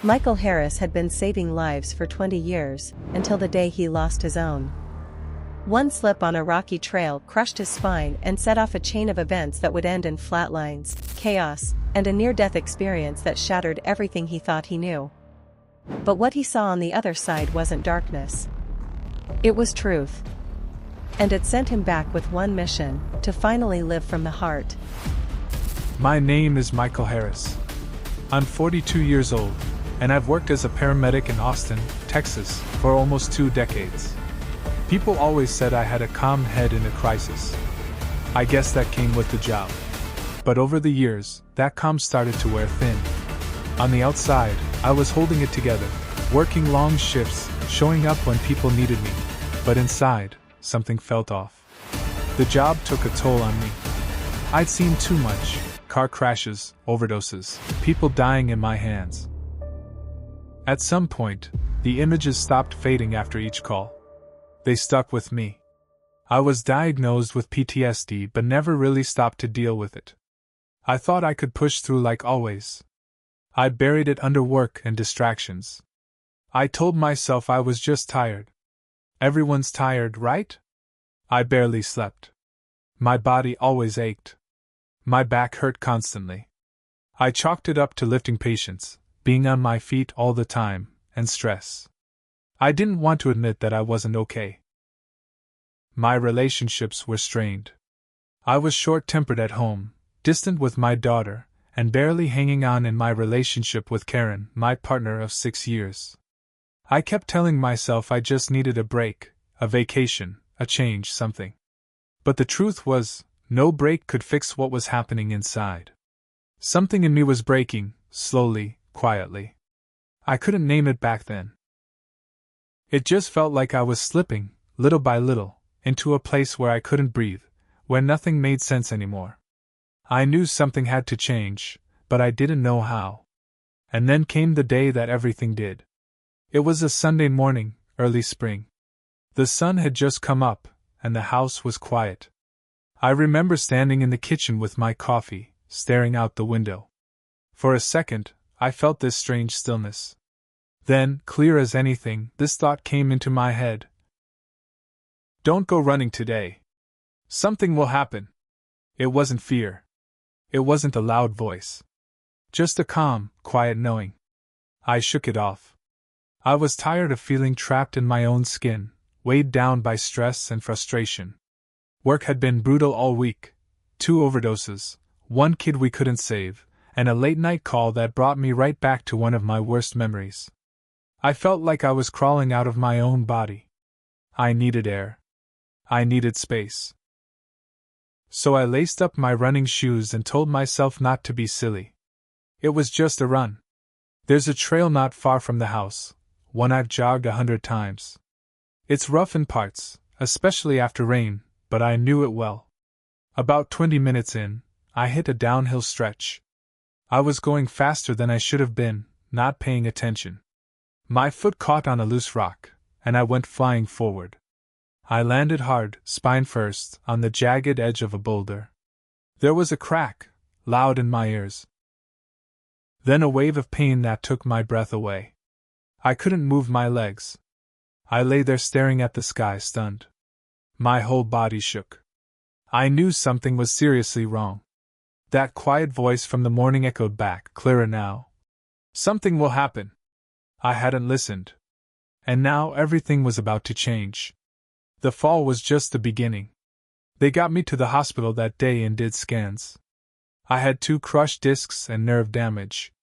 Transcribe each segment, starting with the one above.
Michael Harris had been saving lives for 20 years, until the day he lost his own. One slip on a rocky trail crushed his spine and set off a chain of events that would end in flatlines, chaos, and a near-death experience that shattered everything he thought he knew. But what he saw on the other side wasn't darkness. It was truth. And it sent him back with one mission: to finally live from the heart. My name is Michael Harris. I'm 42 years old, and I've worked as a paramedic in Austin, Texas, for almost 2 decades. People always said I had a calm head in a crisis. I guess that came with the job. But over the years, that calm started to wear thin. On the outside, I was holding it together, working long shifts, showing up when people needed me. But inside, something felt off. The job took a toll on me. I'd seen too much: car crashes, overdoses, people dying in my hands. At some point, the images stopped fading after each call. They stuck with me. I was diagnosed with PTSD but never really stopped to deal with it. I thought I could push through like always. I buried it under work and distractions. I told myself I was just tired. Everyone's tired, right? I barely slept. My body always ached. My back hurt constantly. I chalked it up to lifting patients, being on my feet all the time, and stress. I didn't want to admit that I wasn't okay. My relationships were strained. I was short-tempered at home, distant with my daughter, and barely hanging on in my relationship with Karen, my partner of 6 years. I kept telling myself I just needed a break, a vacation, a change, something. But the truth was, no break could fix what was happening inside. Something in me was breaking, slowly, quietly. I couldn't name it back then. It just felt like I was slipping, little by little, into a place where I couldn't breathe, where nothing made sense anymore. I knew something had to change, but I didn't know how. And then came the day that everything did. It was a Sunday morning, early spring. The sun had just come up, and the house was quiet. I remember standing in the kitchen with my coffee, staring out the window. For a second, I felt this strange stillness. Then, clear as anything, this thought came into my head. Don't go running today. Something will happen. It wasn't fear. It wasn't a loud voice. Just a calm, quiet knowing. I shook it off. I was tired of feeling trapped in my own skin, weighed down by stress and frustration. Work had been brutal all week. 2 overdoses, 1 kid we couldn't save, and a late-night call that brought me right back to one of my worst memories. I felt like I was crawling out of my own body. I needed air. I needed space. So I laced up my running shoes and told myself not to be silly. It was just a run. There's a trail not far from the house, one I've jogged 100 times. It's rough in parts, especially after rain, but I knew it well. About 20 minutes in, I hit a downhill stretch. I was going faster than I should have been, not paying attention. My foot caught on a loose rock, and I went flying forward. I landed hard, spine first, on the jagged edge of a boulder. There was a crack, loud in my ears. Then a wave of pain that took my breath away. I couldn't move my legs. I lay there staring at the sky, stunned. My whole body shook. I knew something was seriously wrong. That quiet voice from the morning echoed back, clearer now. Something will happen. I hadn't listened. And now everything was about to change. The fall was just the beginning. They got me to the hospital that day and did scans. I had 2 crushed discs and nerve damage.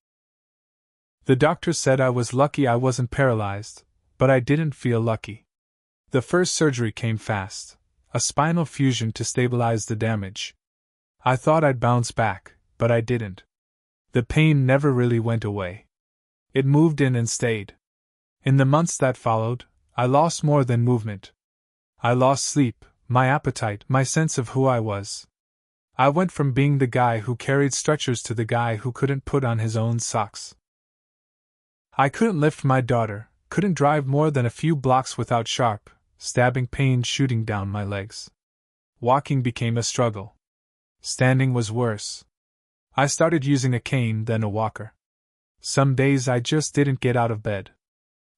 The doctor said I was lucky I wasn't paralyzed, but I didn't feel lucky. The first surgery came fast, a spinal fusion to stabilize the damage. I thought I'd bounce back, but I didn't. The pain never really went away. It moved in and stayed. In the months that followed, I lost more than movement. I lost sleep, my appetite, my sense of who I was. I went from being the guy who carried stretchers to the guy who couldn't put on his own socks. I couldn't lift my daughter, couldn't drive more than a few blocks without sharp, stabbing pain shooting down my legs. Walking became a struggle. Standing was worse. I started using a cane, then a walker. Some days I just didn't get out of bed.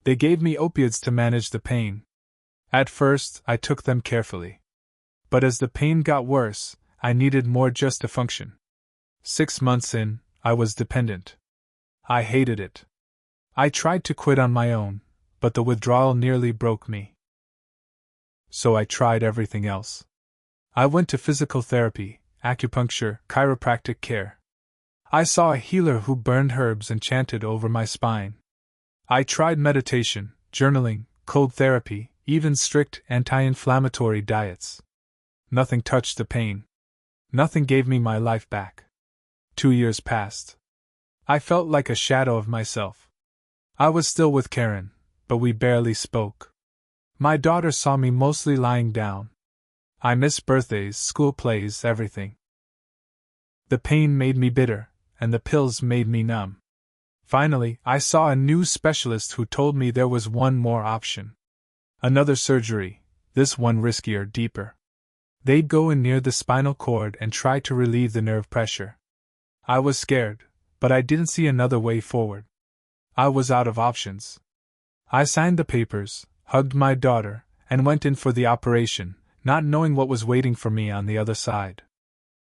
They gave me opiates to manage the pain. At first, I took them carefully. But as the pain got worse, I needed more just to function. 6 months in, I was dependent. I hated it. I tried to quit on my own, but the withdrawal nearly broke me. So I tried everything else. I went to physical therapy, acupuncture, chiropractic care. I saw a healer who burned herbs and chanted over my spine. I tried meditation, journaling, cold therapy, even strict anti-inflammatory diets. Nothing touched the pain. Nothing gave me my life back. 2 years passed. I felt like a shadow of myself. I was still with Karen, but we barely spoke. My daughter saw me mostly lying down. I missed birthdays, school plays, everything. The pain made me bitter, and the pills made me numb. Finally, I saw a new specialist who told me there was one more option. Another surgery, this one riskier, deeper. They'd go in near the spinal cord and try to relieve the nerve pressure. I was scared, but I didn't see another way forward. I was out of options. I signed the papers, hugged my daughter, and went in for the operation, not knowing what was waiting for me on the other side.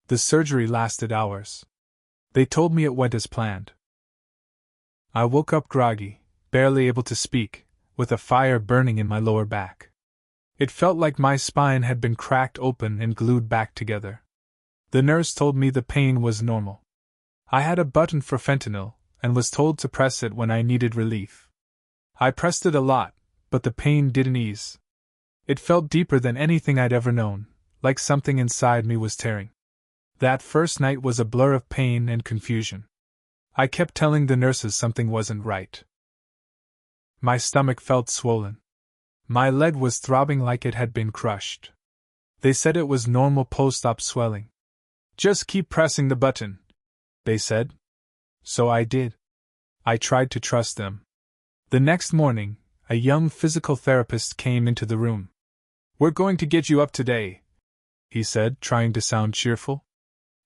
The surgery lasted hours. They told me it went as planned. I woke up groggy, barely able to speak, with a fire burning in my lower back. It felt like my spine had been cracked open and glued back together. The nurse told me the pain was normal. I had a button for fentanyl, and was told to press it when I needed relief. I pressed it a lot, but the pain didn't ease. It felt deeper than anything I'd ever known, like something inside me was tearing. That first night was a blur of pain and confusion. I kept telling the nurses something wasn't right. My stomach felt swollen. My leg was throbbing like it had been crushed. They said it was normal post-op swelling. Just keep pressing the button, they said. So I did. I tried to trust them. The next morning, a young physical therapist came into the room. "We're going to get you up today," he said, trying to sound cheerful.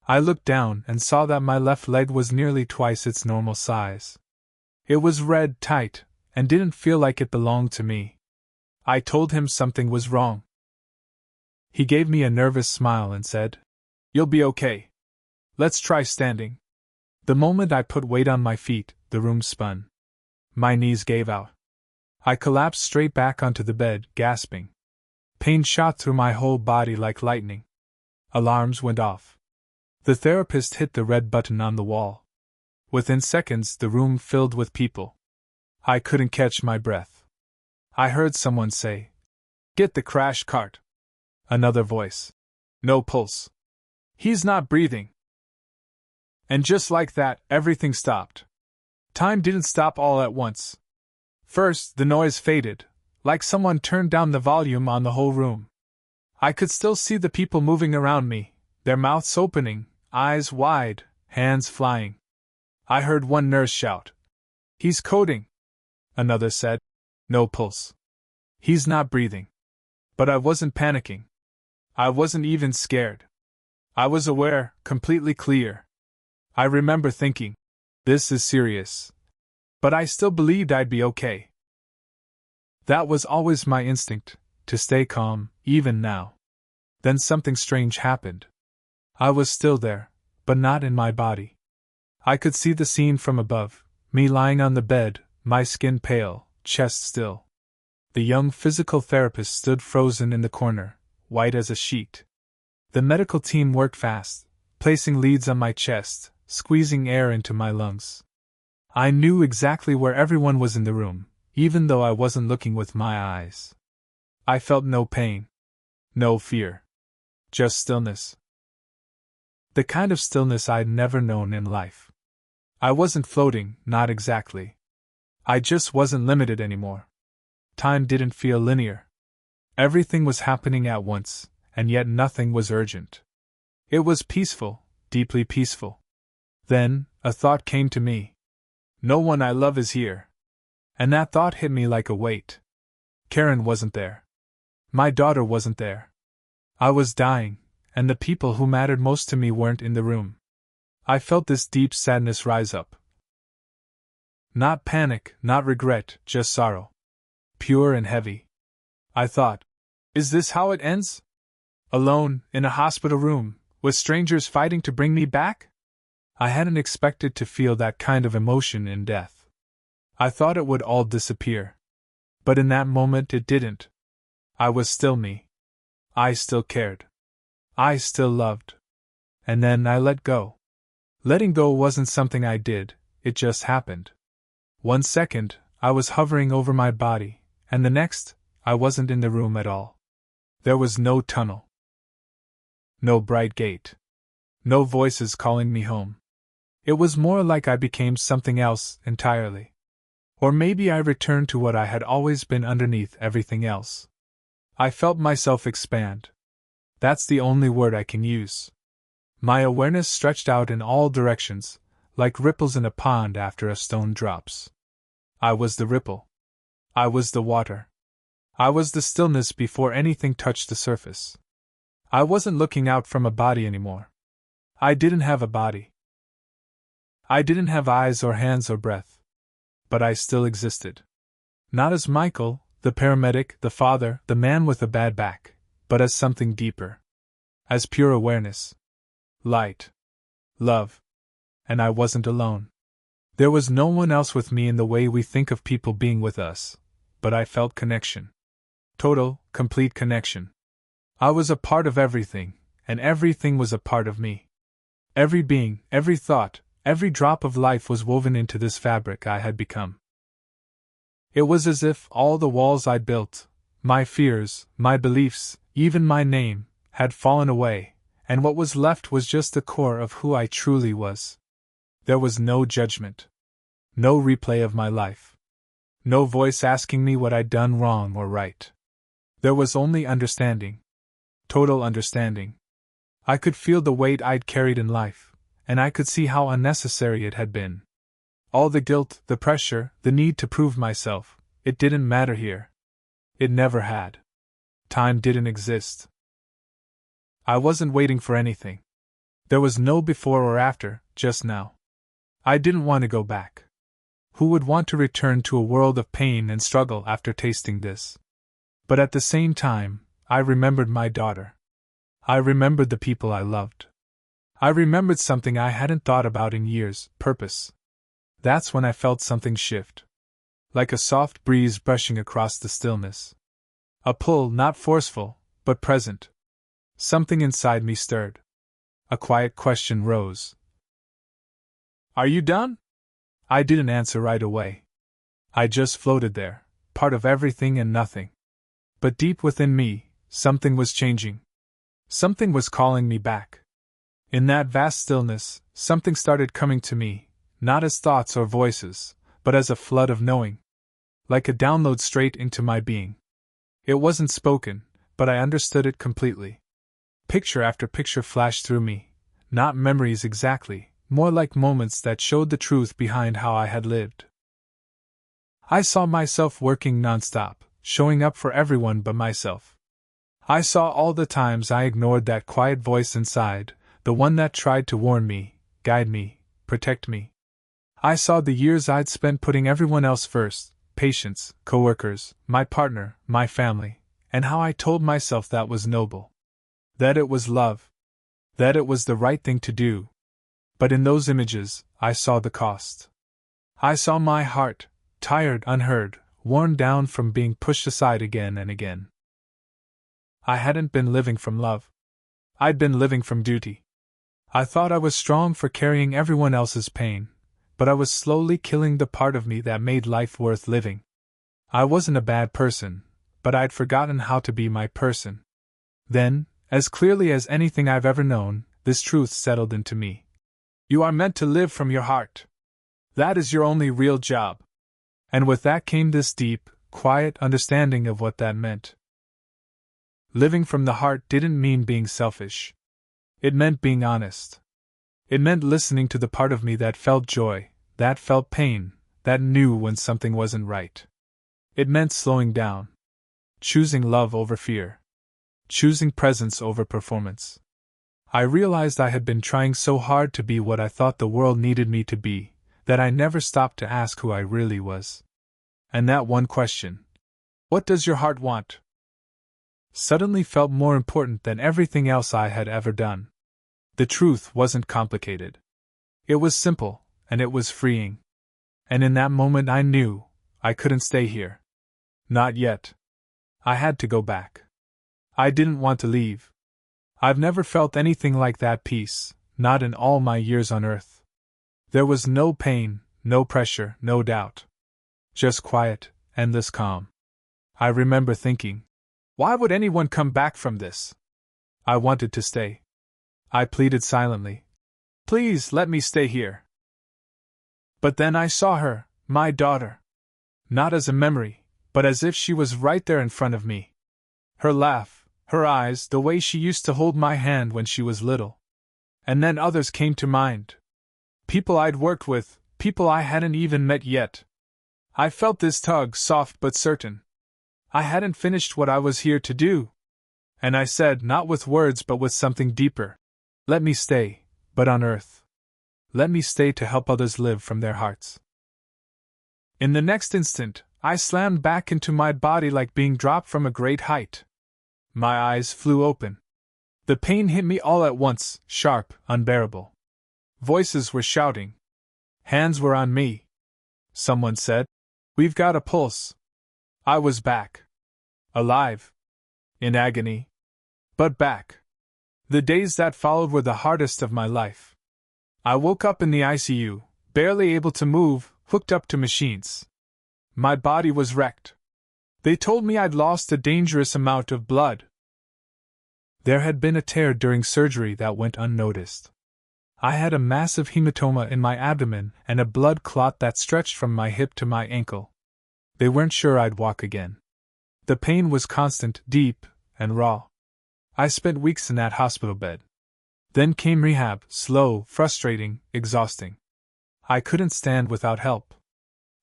I looked down and saw that my left leg was nearly twice its normal size. It was red, tight, and didn't feel like it belonged to me. I told him something was wrong. He gave me a nervous smile and said, "You'll be okay. Let's try standing." The moment I put weight on my feet, the room spun. My knees gave out. I collapsed straight back onto the bed, gasping. Pain shot through my whole body like lightning. Alarms went off. The therapist hit the red button on the wall. Within seconds, the room filled with people. I couldn't catch my breath. I heard someone say, "Get the crash cart." Another voice, "No pulse. He's not breathing." And just like that, everything stopped. Time didn't stop all at once. First, the noise faded, like someone turned down the volume on the whole room. I could still see the people moving around me, their mouths opening, eyes wide, hands flying. I heard one nurse shout, "He's coding." Another said, "No pulse. He's not breathing." But I wasn't panicking. I wasn't even scared. I was aware, completely clear. I remember thinking, this is serious. But I still believed I'd be okay. That was always my instinct, to stay calm, even now. Then something strange happened. I was still there, but not in my body. I could see the scene from above, me lying on the bed, my skin pale, chest still. The young physical therapist stood frozen in the corner, white as a sheet. The medical team worked fast, placing leads on my chest, squeezing air into my lungs. I knew exactly where everyone was in the room, even though I wasn't looking with my eyes. I felt no pain. No fear. Just stillness. The kind of stillness I'd never known in life. I wasn't floating, not exactly. I just wasn't limited anymore. Time didn't feel linear. Everything was happening at once, and yet nothing was urgent. It was peaceful, deeply peaceful. Then, a thought came to me. No one I love is here. And that thought hit me like a weight. Karen wasn't there. My daughter wasn't there. I was dying, and the people who mattered most to me weren't in the room. I felt this deep sadness rise up. Not panic, not regret, just sorrow. Pure and heavy. I thought, is this how it ends? Alone, in a hospital room, with strangers fighting to bring me back? I hadn't expected to feel that kind of emotion in death. I thought it would all disappear. But in that moment it didn't. I was still me. I still cared. I still loved. And then I let go. Letting go wasn't something I did, it just happened. 1 second, I was hovering over my body, and the next, I wasn't in the room at all. There was no tunnel. No bright gate. No voices calling me home. It was more like I became something else entirely. Or maybe I returned to what I had always been underneath everything else. I felt myself expand. That's the only word I can use. My awareness stretched out in all directions, like ripples in a pond after a stone drops. I was the ripple. I was the water. I was the stillness before anything touched the surface. I wasn't looking out from a body anymore. I didn't have a body. I didn't have eyes or hands or breath. But I still existed. Not as Michael, the paramedic, the father, the man with a bad back, but as something deeper. As pure awareness. Light. Love. And I wasn't alone. There was no one else with me in the way we think of people being with us, but I felt connection. Total, complete connection. I was a part of everything, and everything was a part of me. Every being, every thought, every drop of life was woven into this fabric I had become. It was as if all the walls I'd built, my fears, my beliefs, even my name, had fallen away, and what was left was just the core of who I truly was. There was no judgment. No replay of my life. No voice asking me what I'd done wrong or right. There was only understanding. Total understanding. I could feel the weight I'd carried in life, and I could see how unnecessary it had been. All the guilt, the pressure, the need to prove myself, it didn't matter here. It never had. Time didn't exist. I wasn't waiting for anything. There was no before or after, just now. I didn't want to go back. Who would want to return to a world of pain and struggle after tasting this? But at the same time, I remembered my daughter. I remembered the people I loved. I remembered something I hadn't thought about in years: purpose. That's when I felt something shift. Like a soft breeze brushing across the stillness. A pull, not forceful, but present. Something inside me stirred. A quiet question rose. Are you done? I didn't answer right away. I just floated there, part of everything and nothing. But deep within me, something was changing. Something was calling me back. In that vast stillness, something started coming to me, not as thoughts or voices, but as a flood of knowing. Like a download straight into my being. It wasn't spoken, but I understood it completely. Picture after picture flashed through me, not memories exactly, more like moments that showed the truth behind how I had lived. I saw myself working nonstop, showing up for everyone but myself. I saw all the times I ignored that quiet voice inside, the one that tried to warn me, guide me, protect me. I saw the years I'd spent putting everyone else first, patients, coworkers, my partner, my family, and how I told myself that was noble. That it was love. That it was the right thing to do. But in those images, I saw the cost. I saw my heart, tired, unheard, worn down from being pushed aside again and again. I hadn't been living from love. I'd been living from duty. I thought I was strong for carrying everyone else's pain, but I was slowly killing the part of me that made life worth living. I wasn't a bad person, but I'd forgotten how to be my person. Then, as clearly as anything I've ever known, this truth settled into me. You are meant to live from your heart. That is your only real job. And with that came this deep, quiet understanding of what that meant. Living from the heart didn't mean being selfish. It meant being honest. It meant listening to the part of me that felt joy, that felt pain, that knew when something wasn't right. It meant slowing down. Choosing love over fear. Choosing presence over performance. I realized I had been trying so hard to be what I thought the world needed me to be, that I never stopped to ask who I really was. And that one question, "What does your heart want?" suddenly felt more important than everything else I had ever done. The truth wasn't complicated. It was simple, and it was freeing. And in that moment I knew I couldn't stay here. Not yet. I had to go back. I didn't want to leave. I've never felt anything like that peace, not in all my years on Earth. There was no pain, no pressure, no doubt. Just quiet, endless calm. I remember thinking, why would anyone come back from this? I wanted to stay. I pleaded silently. Please let me stay here. But then I saw her, my daughter. Not as a memory, but as if she was right there in front of me. Her laugh, her eyes, the way she used to hold my hand when she was little. And then others came to mind. People I'd worked with, people I hadn't even met yet. I felt this tug, soft but certain. I hadn't finished what I was here to do. And I said, not with words but with something deeper. Let me stay, but on Earth. Let me stay to help others live from their hearts. In the next instant, I slammed back into my body like being dropped from a great height. My eyes flew open. The pain hit me all at once, sharp, unbearable. Voices were shouting. Hands were on me. Someone said, "We've got a pulse." I was back. Alive. In agony. But back. The days that followed were the hardest of my life. I woke up in the ICU, barely able to move, hooked up to machines. My body was wrecked. They told me I'd lost a dangerous amount of blood. There had been a tear during surgery that went unnoticed. I had a massive hematoma in my abdomen and a blood clot that stretched from my hip to my ankle. They weren't sure I'd walk again. The pain was constant, deep, and raw. I spent weeks in that hospital bed. Then came rehab, slow, frustrating, exhausting. I couldn't stand without help.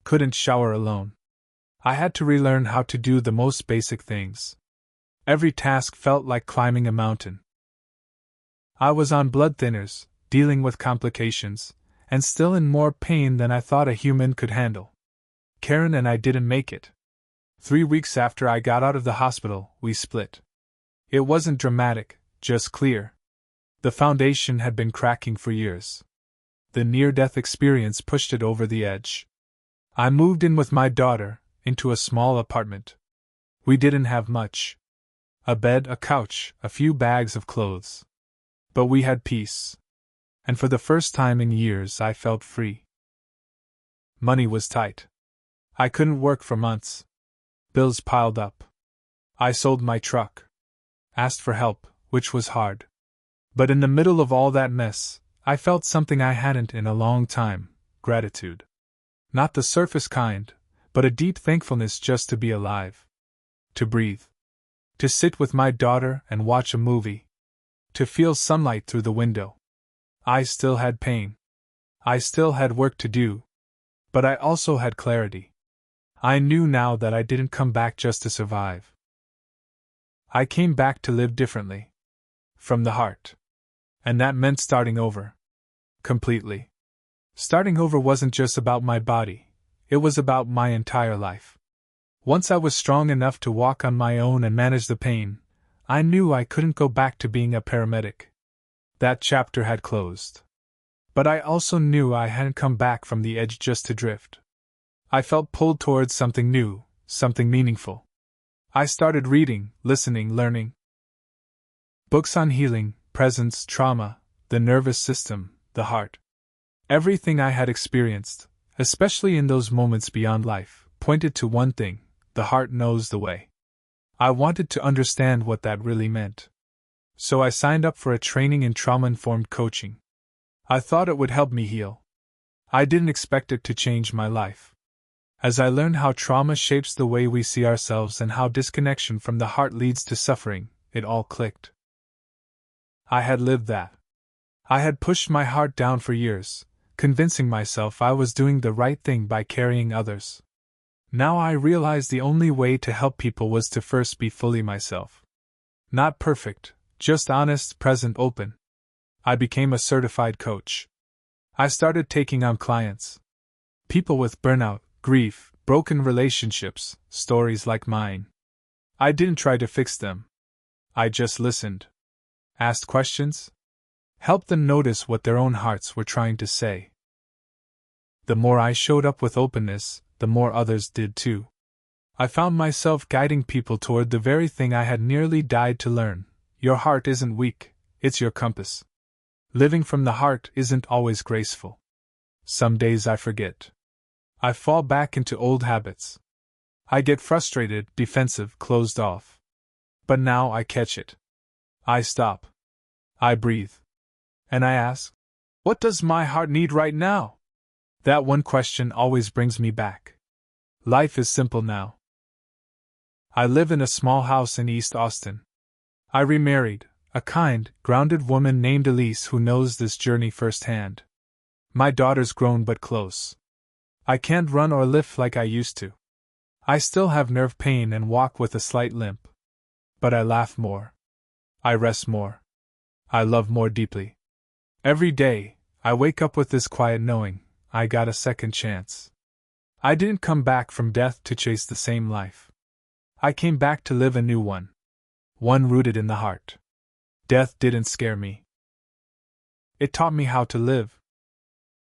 Couldn't shower alone. I had to relearn how to do the most basic things. Every task felt like climbing a mountain. I was on blood thinners, dealing with complications, and still in more pain than I thought a human could handle. Karen and I didn't make it. 3 weeks after I got out of the hospital, we split. It wasn't dramatic, just clear. The foundation had been cracking for years. The near-death experience pushed it over the edge. I moved in with my daughter, into a small apartment. We didn't have much. A bed, a couch, a few bags of clothes. But we had peace. And for the first time in years I felt free. Money was tight. I couldn't work for months. Bills piled up. I sold my truck. Asked for help, which was hard. But in the middle of all that mess, I felt something I hadn't in a long time, gratitude. Not the surface kind, but a deep thankfulness just to be alive. To breathe. To sit with my daughter and watch a movie. To feel sunlight through the window. I still had pain. I still had work to do. But I also had clarity. I knew now that I didn't come back just to survive. I came back to live differently. From the heart. And that meant starting over. Completely. Starting over wasn't just about my body, it was about my entire life. Once I was strong enough to walk on my own and manage the pain, I knew I couldn't go back to being a paramedic. That chapter had closed. But I also knew I hadn't come back from the edge just to drift. I felt pulled towards something new, something meaningful. I started reading, listening, learning. Books on healing, presence, trauma, the nervous system, the heart. Everything I had experienced, especially in those moments beyond life, pointed to one thing: the heart knows the way. I wanted to understand what that really meant. So I signed up for a training in trauma-informed coaching. I thought it would help me heal. I didn't expect it to change my life. As I learned how trauma shapes the way we see ourselves and how disconnection from the heart leads to suffering, it all clicked. I had lived that. I had pushed my heart down for years, convincing myself I was doing the right thing by carrying others. Now I realized the only way to help people was to first be fully myself. Not perfect, just honest, present, open. I became a certified coach. I started taking on clients, People with burnout, grief, broken relationships, stories like mine. I didn't try to fix them. I just listened. Asked questions. Helped them notice what their own hearts were trying to say. The more I showed up with openness, the more others did too. I found myself guiding people toward the very thing I had nearly died to learn. Your heart isn't weak, it's your compass. Living from the heart isn't always graceful. Some days I forget. I fall back into old habits. I get frustrated, defensive, closed off. But now I catch it. I stop. I breathe. And I ask, what does my heart need right now? That one question always brings me back. Life is simple now. I live in a small house in East Austin. I remarried, a kind, grounded woman named Elise who knows this journey firsthand. My daughter's grown but close. I can't run or lift like I used to. I still have nerve pain and walk with a slight limp. But I laugh more. I rest more. I love more deeply. Every day, I wake up with this quiet knowing, I got a second chance. I didn't come back from death to chase the same life. I came back to live a new one. One rooted in the heart. Death didn't scare me. It taught me how to live.